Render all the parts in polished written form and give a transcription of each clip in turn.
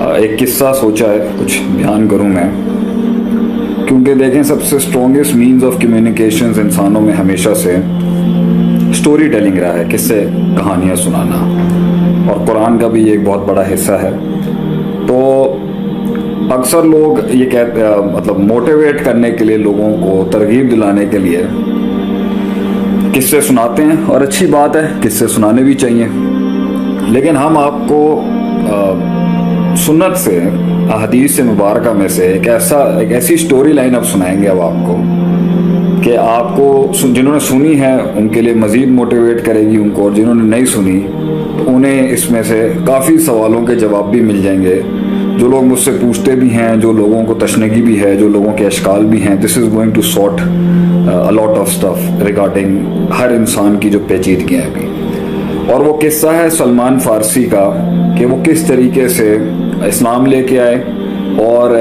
एक किस्सा सोचा है कुछ बयान करूं मैं, क्योंकि देखें सबसे स्ट्रॉन्गेस्ट मीन्स ऑफ कम्युनिकेशंस इंसानों में हमेशा से स्टोरी टेलिंग रहा है, किस्से कहानियाँ सुनाना, और कुरान का भी एक बहुत बड़ा हिस्सा है। तो अक्सर लोग ये कहते मतलब मोटिवेट करने के लिए, लोगों को तरगीब दिलाने के लिए किस्से सुनाते हैं, और अच्छी बात है, किस्से सुनाने भी चाहिए। लेकिन हम आपको सुन्नत से, हदीस से मुबारका में से एक ऐसी स्टोरी लाइन अब सुनाएंगे अब आपको, कि आपको जिन्होंने सुनी है उनके लिए मज़ीद मोटिवेट करेगी उनको, और जिन्होंने नहीं सुनी तो उन्हें इसमें से काफ़ी सवालों के जवाब भी मिल जाएंगे, जो लोग मुझसे पूछते भी हैं, जो लोगों को तशनगी भी है, जो लोगों के अशकाल भी हैं। This is going to sort a lot of stuff regarding हर इंसान की जो पेचीदगियाँ हैं अभी। और वो किस्सा है सलमान फारसी का, कि वो किस तरीके से इस्लाम लेके आए, और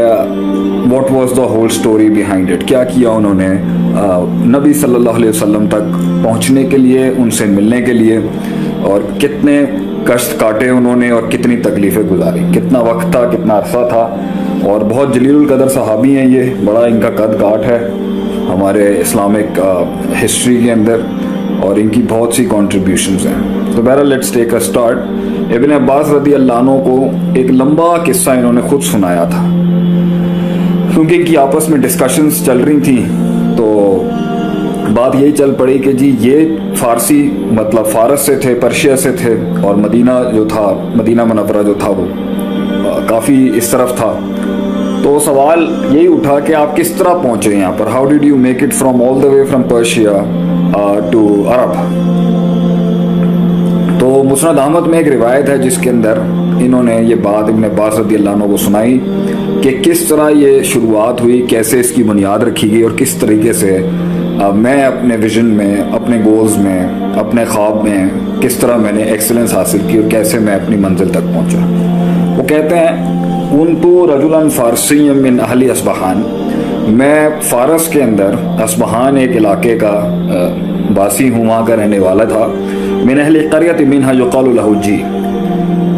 what was the whole story behind it, क्या किया उन्होंने नबी सल्लल्लाहु अलैहि वसल्लम तक पहुंचने के लिए, उनसे मिलने के लिए, और कितने कष्ट काटे उन्होंने और कितनी तकलीफ़ें गुजारी, कितना वक्त था, कितना अरसा था। और बहुत जलीलुल कदर सहाबी हैं ये, बड़ा इनका कद काठ है हमारे इस्लामिक हिस्ट्री के अंदर, और इनकी बहुत सी कॉन्ट्रीब्यूशंस हैं। तो बहरहाल लेट्स टेक अ स्टार्ट। इब्न अब्बास रदी अल्लाह अन्हु को एक लंबा किस्सा इन्होंने खुद सुनाया था, क्योंकि इनकी आपस में डिस्कशंस चल रही थी। तो बात यही चल पड़ी कि जी ये फारसी मतलब फारस से थे, पर्शिया से थे, और मदीना जो था, मदीना मुनव्वरा जो था वो काफ़ी इस तरफ था। तो सवाल यही उठा कि आप किस तरह पहुंचे यहाँ पर, how did you make it from all the way from Persia to Arab. तो मुस्नद अहमद में एक रिवायत है जिसके अंदर इन्होंने ये बात इब्न अब्बास रज़ी अल्लाह अन्हु को सुनाई कि किस तरह ये शुरुआत हुई, कैसे इसकी बुनियाद रखी गई, और किस तरीके से मैं अपने विजन में, अपने गोल्स में, अपने ख्वाब में किस तरह मैंने एक्सीलेंस हासिल की, और कैसे मैं अपनी मंजिल तक पहुंचा। वो कहते हैं उनतु रजुलन फारसी मिन अहली अस्बहान, मैं फ़ारस के अंदर, अस्बहान एक इलाके का वासी हूँ, वहाँ का रहने वाला था। मिन अहली क़रियत मिनहा युक़ालु लहू जी,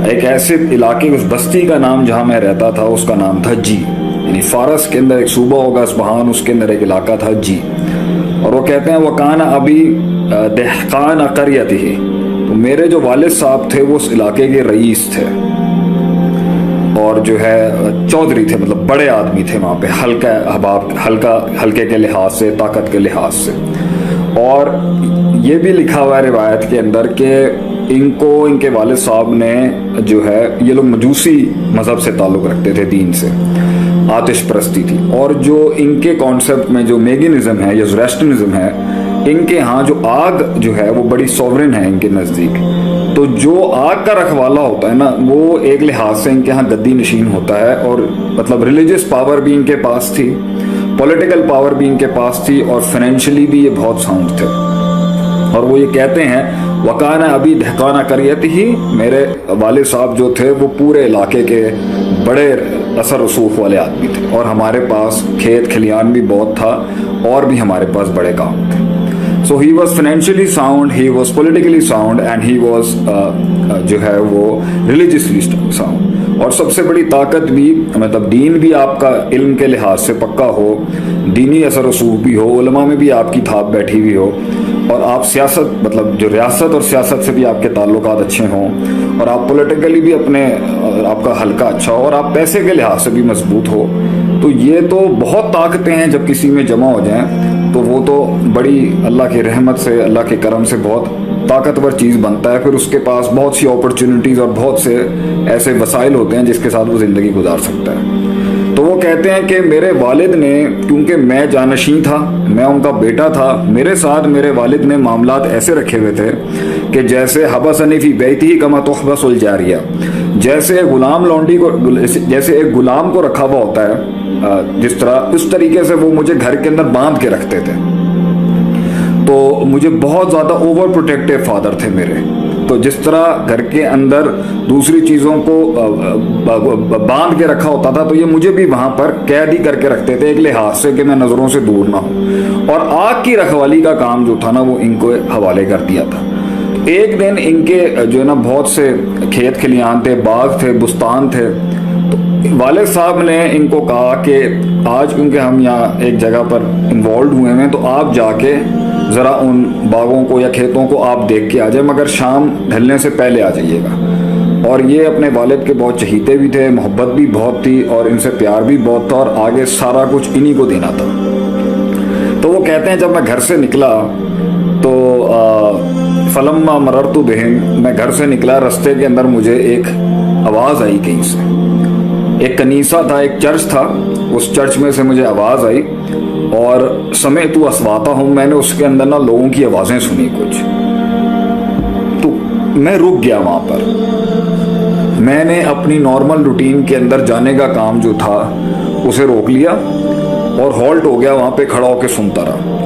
एक ऐसे इलाके, उस बस्ती का नाम जहाँ मैं रहता था उसका नाम था जी, यानी फ़ारस के अंदर एक सूबा होगा अस्बहान, उसके अंदर एक इलाका था जी। और वो कहते हैं वकाना अभी दहकान क़रियतिही, तो मेरे जो वालिद साहब थे वो उस इलाके के रईस थे, और जो है चौधरी थे, मतलब बड़े आदमी थे वहाँ पे, हल्के के लिहाज से, ताकत के लिहाज से। और ये भी लिखा हुआ है रिवायत के अंदर कि इनको, इनके वालिद साहब ने जो है, ये लोग मजूसी मज़हब से ताल्लुक़ रखते थे, दीन से, आतिश परस्ती थी। और जो इनके कॉन्सेप्ट में जो मेगिनिज़म है या ज़ोरेस्ट्रियनिज़म है, इनके यहाँ जो आग जो है वो बड़ी सॉवरेन है इनके नज़दीक। तो जो आग का रखवाला होता है ना, वो एक लिहाज से इनके यहाँ गद्दी नशीन होता है, और मतलब रिलीजियस पावर भी इनके पास थी, पॉलिटिकल पावर भी इनके पास थी, और फाइनेंशियली भी ये बहुत साउंड थे। और वो ये कहते हैं वकाना अभी दहकाना करियत ही, मेरे वालिद साहब जो थे वो पूरे इलाके के बड़े असर रसूख वाले आदमी थे, और हमारे पास खेत खलियान भी बहुत था, और भी हमारे पास बड़े काम थे। So he was financially sound, he was politically sound, and he was जो है वो religiously sound। और सबसे बड़ी ताकत भी, मतलब दीन भी आपका इल्म के लिहाज से पक्का हो, दीनी असर रसूख भी हो, उलमा में भी आपकी थाप बैठी हुई हो, और आप सियासत, मतलब जो रियासत और सियासत से भी आपके ताल्लुकात अच्छे हों, और आप पॉलिटिकली भी अपने, आपका हल्का अच्छा हो, और आप पैसे के लिहाज से भी मजबूत हो। तो ये तो बहुत ताकतें हैं, जब किसी में जमा हो जाएं तो वो तो बड़ी अल्लाह की रहमत से, अल्लाह के करम से बहुत ताकतवर चीज़ बनता है। फिर उसके पास बहुत सी अपॉर्चुनिटीज़ और बहुत से ऐसे वसाइल होते हैं जिसके साथ वो ज़िंदगी गुजार सकता है। तो वो कहते हैं कि मेरे वालिद ने, क्योंकि मैं जानशीं था, मैं उनका बेटा था, मेरे साथ मेरे वालिद ने मामलात ऐसे रखे हुए थे कि जैसे हबसनी फी बैतिही कमा तुहबसुल जारिया, जैसे गुलाम लौंडी को, जैसे एक गुलाम को रखा हुआ होता है जिस तरह, उस तरीके से वो मुझे घर के अंदर बांध के रखते थे। तो मुझे बहुत ज़्यादा ओवर प्रोटेक्टिव फादर थे मेरे। तो जिस तरह घर के अंदर दूसरी चीज़ों को बांध के रखा होता था, तो ये मुझे भी वहाँ पर कैद ही करके रखते थे, एक लिहाज से कि मैं नज़रों से दूर ना हूँ। और आग की रखवाली का काम जो था ना, वो इनको हवाले कर दिया था। एक दिन इनके जो है ना बहुत से खेत खलियान थे, बाग थे, बुस्तान थे, तो वालिद साहब ने इनको कहा कि आज क्योंकि हम यहाँ एक जगह पर इन्वॉल्व हुए हैं तो आप जाके ज़रा उन बागों को या खेतों को आप देख के आ जाए, मगर शाम ढलने से पहले आ जाइएगा। और ये अपने वालिद के बहुत चहीते भी थे, मोहब्बत भी बहुत थी और इनसे प्यार भी बहुत था, और आगे सारा कुछ इन्हीं को देना था। तो वो कहते हैं जब मैं घर से निकला तो फलम्मा मररतु बिहिम, मैं घर से निकला, रास्ते के अंदर मुझे एक आवाज़ आई कहीं से। एक कनीसा था, एक चर्च था, उस चर्च में से मुझे आवाज़ आई और समय तू असवाता हूँ, मैंने उसके अंदर ना लोगों की आवाज़ें सुनी कुछ। तो मैं रुक गया वहाँ पर। मैंने अपनी नॉर्मल रूटीन के अंदर जाने का काम जो था उसे रोक लिया और हॉल्ट हो गया, वहाँ पे खड़ा होकर सुनता रहा।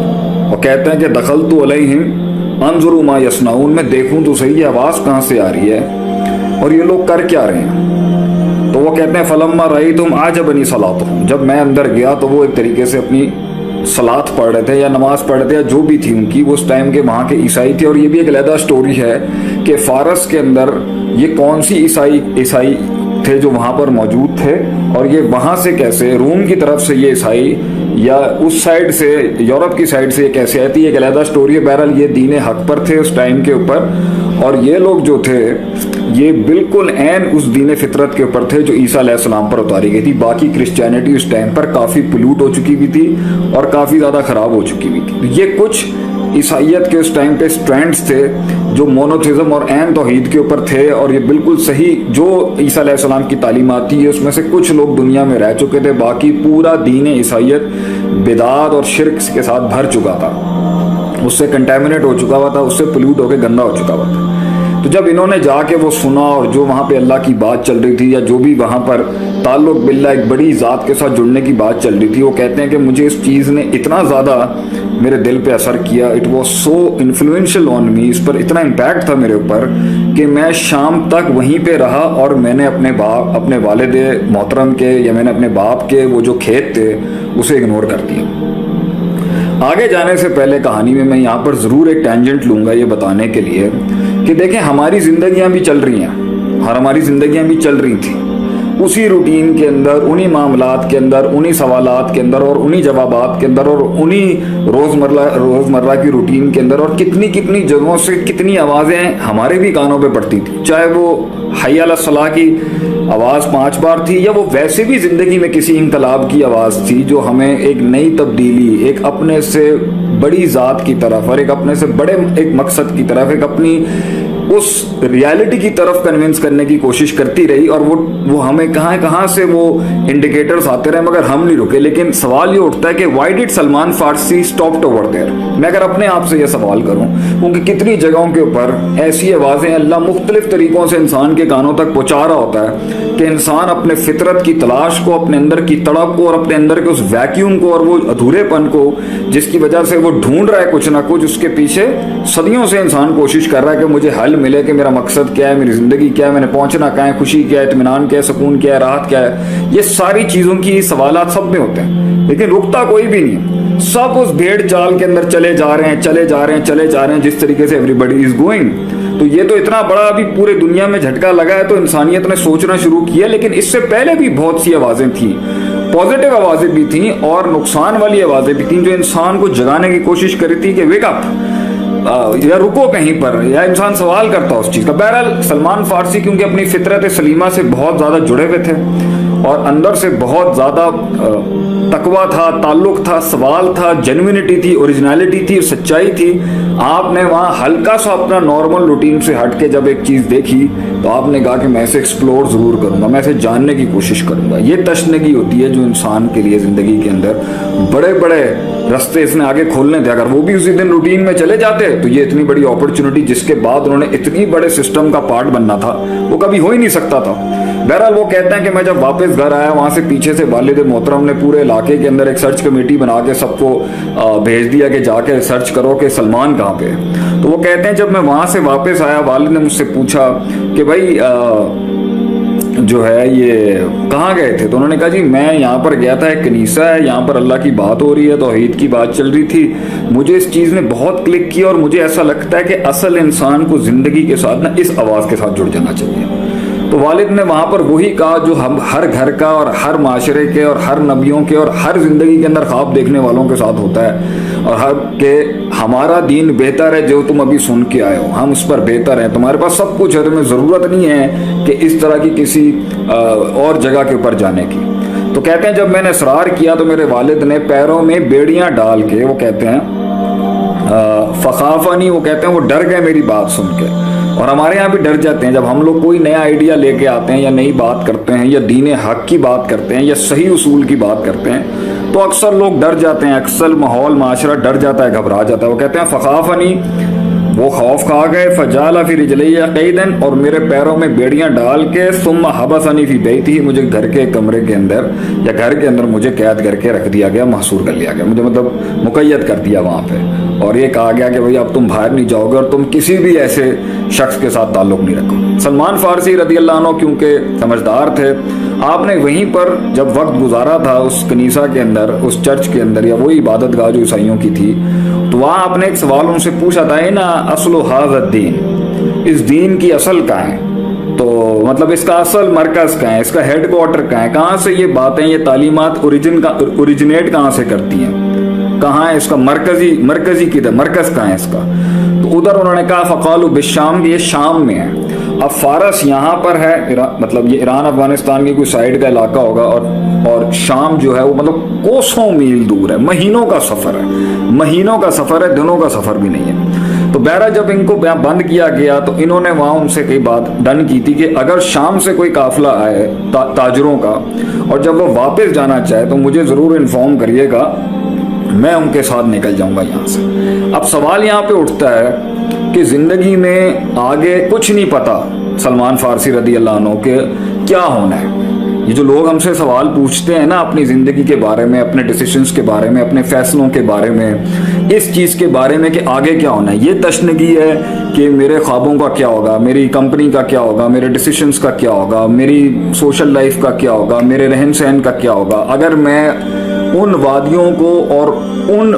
और कहते हैं कि दखल तो अलैहिम अनजुरु मा यसनाउन, मैं देखूं तो सही ये आवाज़ कहाँ से आ रही है और ये लोग कर क्या रहे हैं। तो वो कहते हैं फलम्मा रही तुम आज बनी सलात, जब मैं अंदर गया तो वो एक तरीके से अपनी सलात पढ़ रहे थे या नमाज पढ़ रहे थे या जो भी थी उनकी, वो उस टाइम के वहाँ के ईसाई थे। और ये भी एक अलग स्टोरी है कि फारस के अंदर ये कौन सी ईसाई थे जो वहाँ पर मौजूद थे, और ये वहाँ से कैसे रोम की तरफ से ये ईसाई या उस साइड से यूरोप की साइड से ये कैसे आती है, एक अलग स्टोरी है। बहरहाल ये दीन हक पर थे उस टाइम के ऊपर, और ये लोग जो थे ये बिल्कुल ऐन उस दीन फितरत के ऊपर थे जो ईसा अलैहिस्सलाम पर उतारी गई थी। बाकी क्रिश्चियनिटी उस टाइम पर काफ़ी पोल्यूट हो चुकी भी थी और काफ़ी ज़्यादा ख़राब हो चुकी भी थी। ये कुछ ईसाइयत के उस टाइम पे स्ट्रैंड्स थे जो मोनोथिज्म और ऐन तौहीद के ऊपर थे, और ये बिल्कुल सही जो ईसा अलैहिस्सलाम की तालीमात थी उसमें से कुछ लोग दुनिया में रह चुके थे। बाकी पूरा दीन ईसाइयत बिदात और शिर्क के साथ भर चुका था, उससे कंटेमिनेट हो चुका हुआ था, उससे पोल्यूट होकर गंदा हो चुका हुआ था। तो जब इन्होंने जाके वो सुना और जो वहाँ पे अल्लाह की बात चल रही थी या जो भी वहाँ पर ताल्लुक़ बिल्लाह एक बड़ी ज़ात के साथ जुड़ने की बात चल रही थी, वो कहते हैं कि मुझे इस चीज़ ने इतना ज़्यादा मेरे दिल पे असर किया, it was so influential on me, इस पर इतना इम्पैक्ट था मेरे ऊपर कि मैं शाम तक वहीं पे रहा और मैंने अपने वालिद मोहतरम के या मैंने अपने बाप के वो जो खेत थे उसे इग्नोर कर दिया। आगे जाने से पहले कहानी में मैं यहाँ पर ज़रूर एक टेंजेंट लूँगा ये बताने के लिए कि देखें हमारी ज़िंदगियाँ भी चल रही हैं और हमारी ज़िंदगियाँ भी चल रही थी उसी रूटीन के अंदर, उन्हीं मामलात के अंदर, उन्हीं सवालात के अंदर और उन्हीं जवाबात के अंदर और उन्हीं रोज़मर्रा की रूटीन के अंदर। और कितनी कितनी जगहों से कितनी आवाज़ें हमारे भी कानों पे पड़ती थी, चाहे वो हय्या अला सलाह की आवाज़ 5 बार थी या वो वैसे भी ज़िंदगी में किसी इंकलाब की आवाज़ थी जो हमें एक नई तब्दीली, एक अपने से बड़ी ज़ात की तरफ और एक अपने से बड़े एक मकसद की तरफ, एक अपनी उस रियलिटी की तरफ कन्विंस करने की कोशिश करती रही। और वो हमें कहाँ से वो इंडिकेटर्स आते रहे मगर हम नहीं रुके। लेकिन सवाल ये उठता है कि why did Salman Farsi stopped over there. मैं अगर अपने आप से ये सवाल करूं, क्योंकि कितनी जगहों के ऊपर ऐसी आवाज़ें अल्लाह मुख्तलिफ तरीक़ों से इंसान के कानों तक पहुँचा रहा होता है कि इंसान अपने फितरत की तलाश को, अपने अंदर की तड़प को और अपने अंदर के उस वैक्यूम को और वो अधूरेपन को जिसकी वजह से वो ढूंढ रहा है कुछ ना कुछ, उसके पीछे सदियों से इंसान कोशिश कर रहा है कि मुझे हल मिले कि मेरा मकसद क्या है, मेरी ज़िंदगी क्या है, मैंने पहुंचना कहाँ है, खुशी क्या है, इत्मीनान क्या है, सुकून क्या है, राहत क्या है। ये सारी चीज़ों की सवालात सब में होते हैं लेकिन रुकता कोई भी नहीं। सब उस भेड़ चाल के अंदर चले जा रहे हैं जिस तरीके से एवरीबडी इज गोइंग। तो ये तो इतना बड़ा अभी पूरे दुनिया में झटका लगा है तो इंसानियत ने सोचना शुरू किया, लेकिन इससे पहले भी बहुत सी आवाज़ें थी, पॉजिटिव आवाज़ें भी थी और नुकसान वाली आवाज़ें भी थी जो इंसान को जगाने की कोशिश कर रही थी कि वेक अप या रुको कहीं पर, या इंसान सवाल करता उस चीज़ का। बहरहाल सलमान फारसी क्योंकि अपनी फितरत सलीमा से बहुत ज़्यादा जुड़े हुए थे और अंदर से बहुत ज़्यादा तकवा था, ताल्लुक था, सवाल था, जेन्युइनिटी थी, ओरिजिनलिटी थी, सच्चाई थी। आपने वहाँ हल्का सा अपना नॉर्मल रूटीन से हट के जब एक चीज़ देखी तो आपने कहा कि मैं इसे एक्सप्लोर ज़रूर करूँगा, मैं इसे जानने की कोशिश करूँगा। ये तशनगी होती है जो इंसान के लिए ज़िंदगी के अंदर बड़े बड़े रास्ते इसने आगे खोलने थे। अगर वो भी उसी दिन रूटीन में चले जाते तो ये इतनी बड़ी अपॉर्चुनिटी जिसके बाद उन्होंने इतनी बड़े सिस्टम का पार्ट बनना था वो कभी हो ही नहीं सकता था। बहरहाल वो कहते हैं कि मैं जब वापस घर आया वहाँ से पीछे से वालिद मोहतरम ने पूरे इलाके के अंदर एक सर्च कमेटी बना के सबको भेज दिया कि जाके सर्च करो कि सलमान कहाँ पे है। तो वो कहते हैं जब मैं वहाँ से वापस आया वालिद ने मुझसे पूछा कि भाई जो है ये कहाँ गए थे। तो उन्होंने कहा जी मैं यहाँ पर गया था, एक कनीसा है, यहाँ पर अल्लाह की बात हो रही है, तौहीद की बात चल रही थी, मुझे इस चीज़ ने बहुत क्लिक किया और मुझे ऐसा लगता है कि असल इंसान को ज़िंदगी के साथ ना इस आवाज़ के साथ जुड़ जाना चाहिए। तो तो वालिद ने वहां पर वही कहा जो हम हर घर का और हर माशरे के और हर नबियों के और हर जिंदगी के अंदर ख्वाब देखने वालों के साथ होता है, और हर के हमारा दीन बेहतर है जो तुम अभी सुन के आए हो, हम उस पर बेहतर हैं, तुम्हारे पास सब कुछ है, तुम्हें ज़रूरत नहीं है कि इस तरह की किसी और जगह के ऊपर जाने की। तो कहते हैं जब मैंने इसरार किया तो मेरे वालिद ने पैरों में बेड़ियां डाल के, वो कहते हैं फ़खाफ़नी, वो कहते हैं वो डर गए मेरी बात सुन के। और हमारे यहाँ भी डर जाते हैं जब हम लोग कोई नया आइडिया लेके आते हैं या नई बात करते हैं या दीन हक की बात करते हैं या सही उसूल की बात करते हैं, तो अक्सर लोग डर जाते हैं, अक्सर माहौल माशरा डर जाता है, घबरा जाता है। वो कहते हैं फ़खाफ़नी, वो खौफ खा गए, फजाला फिर इजलिया कैदन, और मेरे पैरों में बेड़ियां डाल के सुम्मा हबसनी फी बैती, मुझे घर के कमरे के अंदर या घर के अंदर मुझे कैद करके रख दिया गया, महसूर कर लिया गया, मुझे मतलब मुक़य्यद कर दिया वहाँ पे। और ये कहा गया कि भाई अब तुम बाहर नहीं जाओगे और तुम किसी भी ऐसे शख्स के साथ ताल्लुक नहीं रखो। सलमान फारसी रदी अल्लाह अन्हु क्योंकि समझदार थे, आपने वहीं पर जब वक्त गुजारा था उस कनीसा के अंदर, उस चर्च के अंदर या वही इबादत गाह जो ईसाइयों की थी, तो वहाँ आपने एक सवाल उनसे पूछा था ना, असलो हाज़ दीन, इस दीन की असल कहाँ है, तो मतलब इसका असल मरकज़ कहाँ है, इसका हेड क्वार्टर कहाँ है, कहाँ से ये बातें, ये तालीमात ओरिजिनेट कहाँ से करती हैं, कहाँ है इसका मरकजी किधर, मरकज़ कहाँ है इसका। तो उधर उन्होंने कहा फ़क़ालू बिशाम, ये शाम में है। अब फारस यहाँ पर है, मतलब ये ईरान अफगानिस्तान की कोई साइड का इलाका होगा, और शाम जो है वो मतलब कोसों मील दूर है, महीनों का सफ़र है, महीनों का सफ़र है, दिनों का सफ़र भी नहीं है। तो बहरा जब इनको बंद किया गया तो इन्होंने वहाँ उनसे कई बात डन की थी कि अगर शाम से कोई काफिला आए ताजरों का, और जब वो वापस जाना चाहे तो मुझे ज़रूर इन्फॉर्म करिएगा, मैं उनके साथ निकल जाऊंगा यहाँ से। अब सवाल यहाँ पे उठता है कि ज़िंदगी में आगे कुछ नहीं पता सलमान फारसी रदी अल्लाह अन्हु के क्या होना है। ये जो लोग हमसे सवाल पूछते हैं ना अपनी ज़िंदगी के बारे में, अपने डिसीजंस के बारे में, अपने फैसलों के बारे में, इस चीज़ के बारे में कि आगे क्या होना है, ये तशनगी है कि मेरे ख्वाबों का क्या होगा, मेरी कंपनी का क्या होगा, मेरे डिसीजंस का क्या होगा, मेरी सोशल लाइफ का क्या होगा, मेरे रहन सहन का क्या होगा, अगर मैं उन वादियों को और उन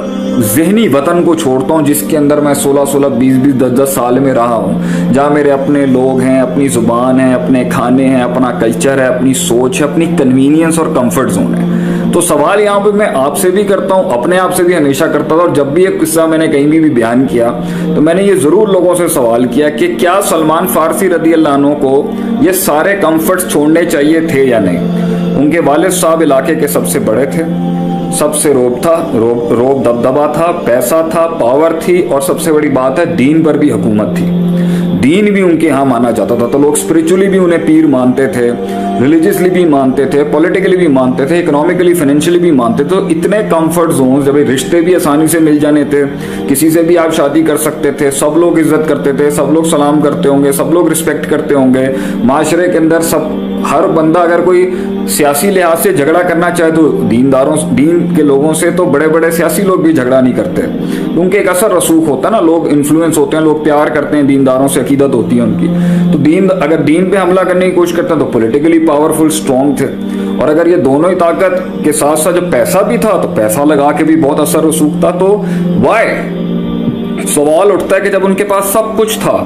जहनी वतन को छोड़ता हूँ जिसके अंदर मैं 16-16, 20-20, 10-10 साल में रहा हूँ, जहाँ मेरे अपने लोग हैं, अपनी ज़ुबान है, अपने खाने हैं, अपना कल्चर है, अपनी सोच है, अपनी कन्वीनियंस और कंफर्ट जोन है। तो सवाल यहाँ पे मैं आपसे भी करता हूँ, अपने आप से भी हमेशा करता था, और जब भी एक किस्सा मैंने कहीं भी बयान किया तो मैंने ये ज़रूर लोगों से सवाल किया कि क्या सलमान फारसी रदी अल्लाह अन्हु को ये सारे कम्फर्ट्स छोड़ने चाहिए थे या नहीं। उनके वालिद साहब इलाके के सबसे बड़े थे, सबसे रोब दबदबा था, पैसा था, पावर थी, और सबसे बड़ी बात है दीन पर भी हुकूमत थी, दीन भी उनके यहाँ माना जाता था। तो लोग स्पिरिचुअली भी उन्हें पीर मानते थे, रिलीजियसली भी मानते थे, पॉलिटिकली भी मानते थे, इकोनॉमिकली फाइनेंशियली भी मानते थे। तो इतने कंफर्ट जोन, जब रिश्ते भी आसानी से मिल जाने थे, किसी से भी आप शादी कर सकते थे, सब लोग इज्जत करते थे, सब लोग सलाम करते होंगे, सब लोग रिस्पेक्ट करते होंगे, माशरे के अंदर सब हर बंदा अगर कोई सियासी लिहाज से झगड़ा करना चाहे तो दीन के लोगों से तो बड़े बड़े सियासी लोग भी झगड़ा नहीं करते, उनके एक असर रसूख होता है ना, लोग इन्फ्लुएंस होते हैं, लोग प्यार करते हैं, दीनदारों से अकीदत होती है उनकी। तो अगर दीन पे हमला करने की कोशिश करते हैं तो पॉलिटिकली पावरफुल स्ट्रॉन्ग थे, और अगर ये दोनों ही ताकत के साथ साथ जब पैसा भी था तो पैसा लगा के भी बहुत असर रसूख था। तो वाई सवाल उठता है कि जब उनके पास सब कुछ था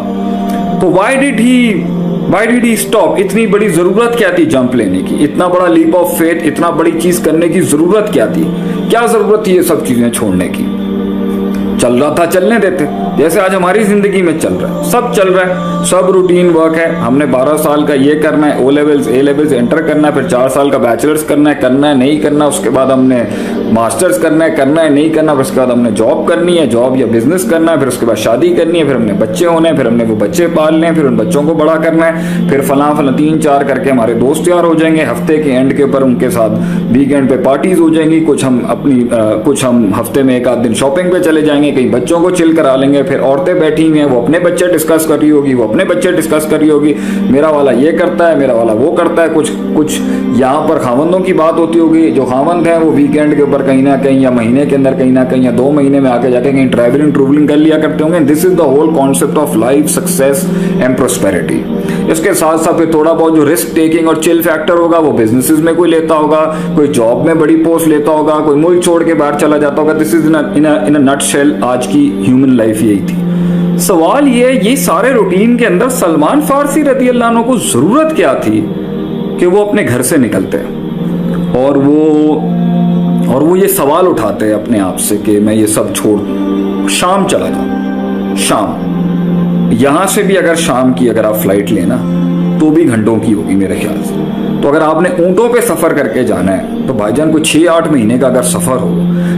तो वाई डिड ही स्टॉप। इतनी बड़ी जरूरत क्या थी जंप लेने की, इतना बड़ा लीप ऑफ फेथ, इतना बड़ी चीज करने की जरूरत क्या थी, क्या जरूरत थी ये सब चीजें छोड़ने की। चल रहा था चलने देते, जैसे आज हमारी जिंदगी में चल रहा है, सब चल रहा है, सब रूटीन वर्क है। हमने 12 साल का ये करना है, O levels A levels enter करना है, फिर 4 साल का बैचलर्स करना है नहीं करना, उसके बाद हमने मास्टर्स करना है नहीं करना, फिर उसके बाद हमने जॉब करनी है, जॉब या बिजनेस करना है, फिर उसके बाद शादी करनी है, फिर हमने बच्चे होने हैं, फिर हमने वो बच्चे पालने हैं, फिर उन बच्चों को बड़ा करना है, फिर फला 3-4 करके हमारे दोस्त यार हो जाएंगे, हफ्ते के एंड के ऊपर उनके साथ वीकेंड पे पार्टीज हो जाएंगी, कुछ हम हफ्ते में 1 आध दिन शॉपिंग पे चले जाएंगे, कहीं बच्चों को चिल करा लेंगे, फिर औरतें बैठी हुई हैं, वो अपने बच्चे डिस्कस कर रही होगी, वो अपने बच्चे डिस्कस कर रही होगी, मेरा वाला ये करता है, मेरा वाला वो करता है, कुछ यहाँ पर खावंदों की बात होती होगी, जो खावंद है वो वीकेंड के ऊपर कहीं ना कहीं या महीने के अंदर कहीं ना कहीं या 2 महीने में आके जाके कहीं ट्रैवलिंग कर लिया करते होंगे। This is the whole concept of life, success and prosperity. इसके साथ साथ फिर थोड़ा बहुत जो रिस्क टेकिंग और चिल फैक्टर होगा वो बिजनेसेस में कोई लेता होगा, कोई जॉब में बड़ी पोस्ट लेता होगा, कोई मुल्क छोड़ के बाहर चला जाता होगा। This is in a nutshell आज की ह्यूमन लाइफ यही थी। सवाल ये सारे रूटीन के अंदर सलमान फारसी रदी अल्लाह अन्हु को जरूरत क्या थी कि वो अपने घर से निकलते और वो ये सवाल उठाते हैं अपने आप से कि मैं ये सब छोड़ शाम चला जाऊं। शाम यहां से भी अगर शाम की अगर आप फ्लाइट लेना तो भी घंटों की होगी मेरे ख्याल से। तो अगर आपने ऊंटों पे सफर करके जाना है तो भाईजान कोई 6-8 महीने का अगर सफर हो,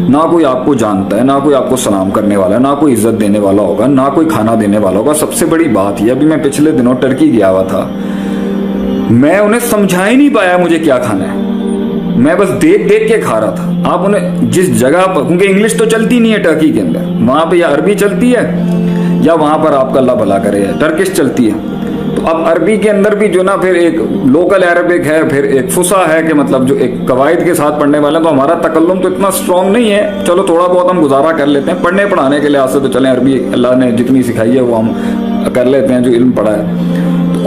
ना कोई आपको जानता है, ना कोई आपको सलाम करने वाला है, ना कोई इज्जत देने वाला होगा, ना कोई खाना देने वाला होगा। सबसे बड़ी बात यह, अभी मैं पिछले दिनों टर्की गया हुआ था, मैं उन्हें समझा ही नहीं पाया मुझे क्या खाना है, मैं बस देख देख के खा रहा था। आप उन्हें जिस जगह पर, क्योंकि इंग्लिश तो चलती नहीं है टर्की के अंदर, वहां पे या अरबी चलती है या वहां पर आपका अल्लाह भला करे टर्किश चलती है। तो अब अरबी के अंदर भी जो ना फिर एक लोकल अरबिक है, फिर एक फुसा है कि मतलब जो एक कवायद के साथ पढ़ने वाले, तो हमारा तकल्लुम तो इतना स्ट्रांग नहीं है, चलो थोड़ा बहुत हम गुजारा कर लेते हैं। पढ़ने पढ़ाने के लिहाज से तो चलें, अरबी अल्लाह ने जितनी सिखाई है वो हम कर लेते हैं जो इल्म पढ़ा है।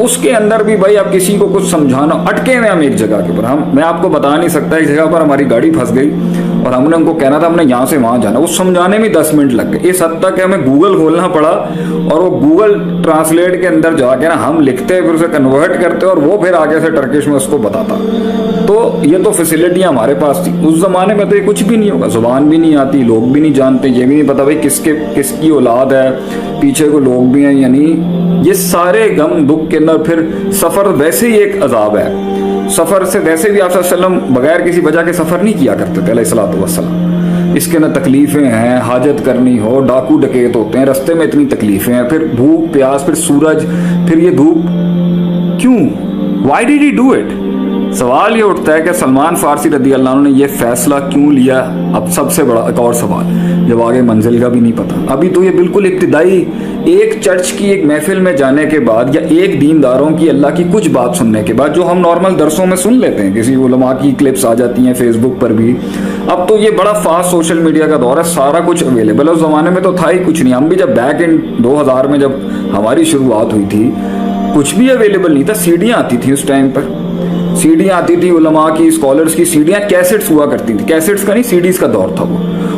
उसके अंदर भी भाई आप किसी को कुछ समझाना, अटके हुए हम एक जगह के ऊपर, मैं आपको बता नहीं सकता, एक जगह पर हमारी गाड़ी फंस गई और हमने उनको कहना था हमने यहाँ से वहां जाना, वो समझाने में 10 मिनट लग गए। इस हद तक हमें गूगल खोलना पड़ा और वो गूगल ट्रांसलेट के अंदर जाके ना हम लिखते फिर उसे कन्वर्ट करते और वो फिर आगे से टर्किश में उसको बताता। तो ये तो फैसिलिटियां हमारे पास थी। उस जमाने में तो ये कुछ भी नहीं होगा, जुबान भी नहीं आती, लोग भी नहीं जानते, ये भी नहीं पता भाई किसकी औलाद है, पीछे को लोग भी हैं या नहीं। ये सारे गम दुख के अंदर फिर सफर वैसे ही एक अजाब है। सफर से वैसे भी आप सल्लम बगैर किसी वजह के सफर नहीं किया करते थे अलैहिस्सलातु वस्सलाम। इसके अंदर तकलीफें हैं, हाजत करनी हो, डाकू डकैत होते हैं, रास्ते में इतनी तकलीफें हैं, फिर भूख प्यास, फिर सूरज, फिर ये धूप, क्यों? Why did he do it? सवाल ये उठता है कि सलमान फारसी रदी अल्लाह अन्हु ने ये फैसला क्यों लिया। अब सबसे बड़ा एक और सवाल, जब आगे मंजिल का भी नहीं पता, अभी तो ये बिल्कुल इब्तिदाई एक चर्च की एक महफिल में जाने के बाद या एक दीनदारों की अल्लाह की कुछ बात सुनने के बाद, जो हम नॉर्मल दरसों में सुन लेते हैं, किसी उलमा की क्लिप्स आ जाती हैं फेसबुक पर भी। अब तो ये बड़ा फास्ट सोशल मीडिया का दौर है, सारा कुछ अवेलेबल है। उस जमाने में तो था ही कुछ नहीं। हम भी जब बैक इन 2000 में जब हमारी शुरुआत हुई थी, कुछ भी अवेलेबल नहीं था। सीडियां आती थी उस टाइम पर, सीडियां आती थी उलमा की, स्कॉलर्स की सीडियां, कैसेट्स हुआ करती थी। कैसेट्स का नहीं, सीडीज का दौर था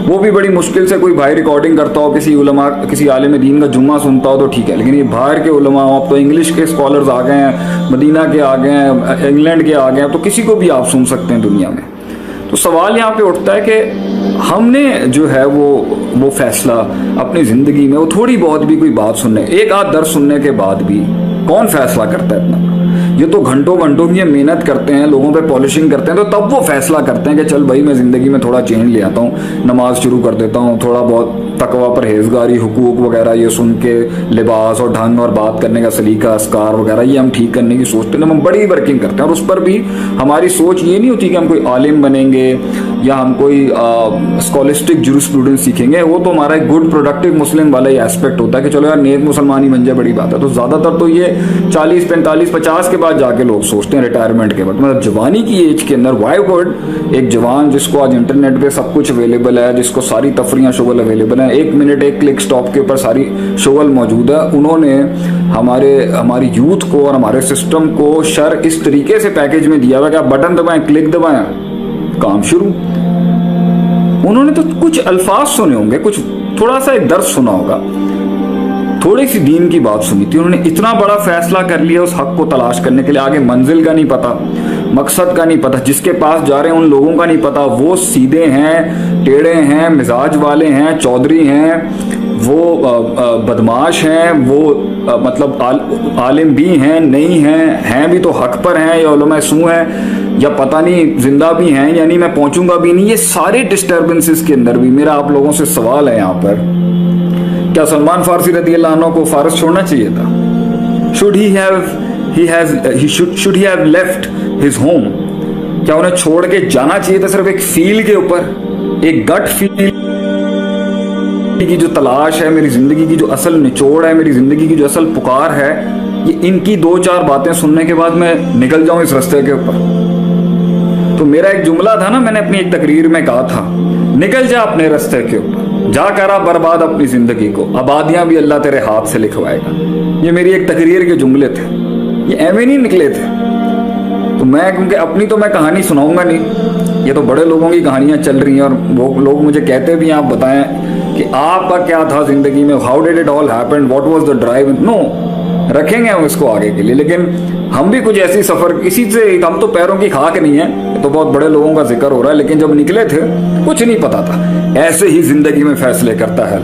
वो भी बड़ी मुश्किल से कोई भाई रिकॉर्डिंग करता हो, किसी उलमा किसी आलिम दीन का जुम्मा सुनता हो तो ठीक है, लेकिन ये बाहर के उलमा हो, अब तो इंग्लिश के स्कॉलर्स आ गए हैं, मदीना के आ गए हैं, इंग्लैंड के आ गए हैं, तो किसी को भी आप सुन सकते हैं दुनिया में। तो सवाल यहाँ पे उठता है कि हमने जो है वो फैसला अपनी ज़िंदगी में, वो थोड़ी बहुत भी कोई बात सुनने, एक आध दर्स सुनने के बाद भी कौन फैसला करता है इतना? ये तो घंटों घंटों की मेहनत करते हैं, लोगों पे पॉलिशिंग करते हैं, तो तब वो फैसला करते हैं कि चल भाई मैं ज़िंदगी में थोड़ा चेंज ले आता हूँ, नमाज शुरू कर देता हूँ, थोड़ा बहुत तकवा परहेजगारी हुकूक वगैरह ये सुन के, लिबास और ढंग और बात करने का सलीका अस्कार वगैरह ये हम ठीक करने की सोचते हैं, हम बड़ी वर्किंग करते हैं। और उस पर भी हमारी सोच ये नहीं होती कि हम कोई आलिम बनेंगे या हम कोई स्कॉलिस्टिक जूरिस्प्रूडेंस सीखेंगे। वो तो हमारा एक गुड प्रोडक्टिव मुस्लिम वाला ही एस्पेक्ट होता है कि चलो यार नेक मुसलमान ही बन जाए, बड़ी बात है। तो ज़्यादातर तो ये 40, 45, 50 के बाद जाके लोग सोचते हैं, रिटायरमेंट के बाद, मतलब जवानी की एज के अंदर। वाई गुड, एक जवान जिसको आज इंटरनेट पे सब कुछ अवेलेबल है, जिसको सारी तफरियाँ शुगल अवेलेबल है, 1 मिनट 1 क्लिक स्टॉप के ऊपर सारी शुगल मौजूद है, उन्होंने हमारी यूथ को और हमारे सिस्टम को शर इस तरीके से पैकेज में दिया हुआ कि आप बटन दबाएं, क्लिक दबाएं, काम शुरू। उन्होंने तो कुछ अल्फाज सुने होंगे, कुछ थोड़ा सा एक दर्द सुना होगा, थोड़ी सी दीन की बात सुनी थी, उन्होंने इतना बड़ा फैसला कर लिया उस हक को तलाश करने के लिए। आगे मंजिल का नहीं पता, मकसद का नहीं पता, जिसके पास जा रहे हैं उन लोगों का नहीं पता, वो सीधे हैं, टेढ़े हैं, मिजाज वाले हैं, चौधरी हैं, वो बदमाश हैं, वो मतलब आलिम भी हैं, नहीं हैं भी तो हक पर हैं, या उलमा सू हैं, या पता नहीं जिंदा भी हैं, यानी मैं पहुंचूंगा भी नहीं। ये सारे डिस्टर्बेंसेस के अंदर भी मेरा आप लोगों से सवाल है यहाँ पर, क्या सलमान फारसी रदी अल्लाह अन्हु को फारस छोड़ना चाहिए था? Should he have left his home? क्या उन्हें छोड़ के जाना चाहिए था सिर्फ एक फील के ऊपर, एक गट फील की जो तलाश है, मेरी जिंदगी की जो असल निचोड़ है, मेरी जिंदगी की जो असल पुकार है, ये इनकी 2-4 बातें सुनने के बाद मैं निकल जाऊं इस रास्ते के ऊपर? तो मेरा एक जुमला था ना, मैंने अपनी एक तकरीर में कहा था, निकल जा अपने रास्ते के ऊपर, जा करा बर्बाद अपनी जिंदगी को, आबादियां भी अल्लाह तेरे हाथ से लिखवाएगा। ये मेरी एक तकरीर के जुमले थे, ये एवं नहीं निकले थे। तो मैं, क्योंकि अपनी तो मैं कहानी सुनाऊंगा नहीं, ये तो बड़े लोगों की कहानियां चल रही हैं, और वो लोग मुझे कहते भी हैं आप बताएं कि आपका क्या था जिंदगी में, how did it all happen, what was the drive, no, रखेंगे हम इसको आगे के लिए। लेकिन हम भी कुछ ऐसी सफर, किसी से हम तो पैरों की खाक नहीं है, तो बहुत बड़े लोगों का जिक्र हो रहा है, लेकिन जब निकले थे कुछ नहीं पता था। ऐसे ही जिंदगी में फैसले करता है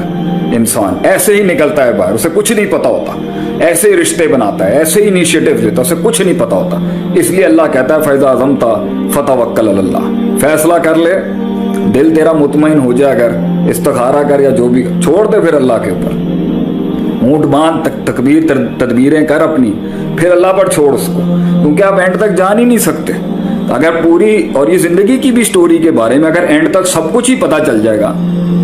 इंसान, ऐसे ही निकलता है बाहर, उसे कुछ नहीं पता होता, ऐसे ही रिश्ते बनाता है, ऐसे ही इनिशिएटिव लेता है, उसे कुछ नहीं पता होता। इसलिए अल्लाह कहता है फैजा आजम था फतवक्कल अल्लाह, फैसला कर ले, दिल तेरा मुतमईन हो जाए, अगर इस्तिखारा कर या जो भी, छोड़ दे फिर अल्लाह के ऊपर, ऊंट बांध तकबीर तदबीरें कर अपनी, फिर अल्लाह पर छोड़ उसको, क्योंकि आप एंड तक जान ही नहीं सकते। तो अगर पूरी, और ये जिंदगी की भी स्टोरी के बारे में अगर एंड तक सब कुछ ही पता चल जाएगा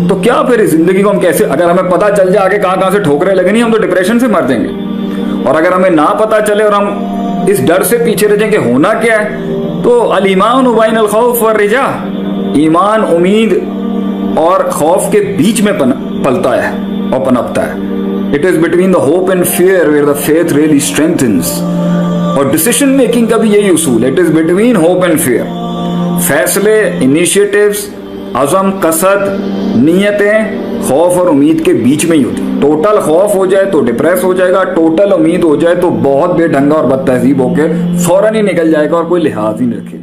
तो क्या फिर इस जिंदगी को हम कैसे, अगर हमें पता चल जाए आगे कहां कहां से ठोकरें लगनी, हम तो डिप्रेशन से मर जाएंगे। और अगर हमें ना पता चले और हम इस डर से पीछे रह जाएंगे होना क्या है, तो अल ईमान बैन अल खौफ व रिजा, ईमान उम्मीद और खौफ के बीच में पलता है और पनपता है। It is between the hope and fear where the faith really strengthens. और डिसीजन मेकिंग का भी यही उसूल है, it is between hope and fear. फैसले, इनिशिएटिव्स, अज़म, कसद, नीयतें खौफ और उम्मीद के बीच में ही होती। टोटल खौफ हो जाए तो डिप्रेस हो जाएगा, टोटल उम्मीद हो जाए तो बहुत बेढंगा और बदतहजीब होकर फौरन ही निकल जाएगा और कोई लिहाज ही नहीं रखेगा।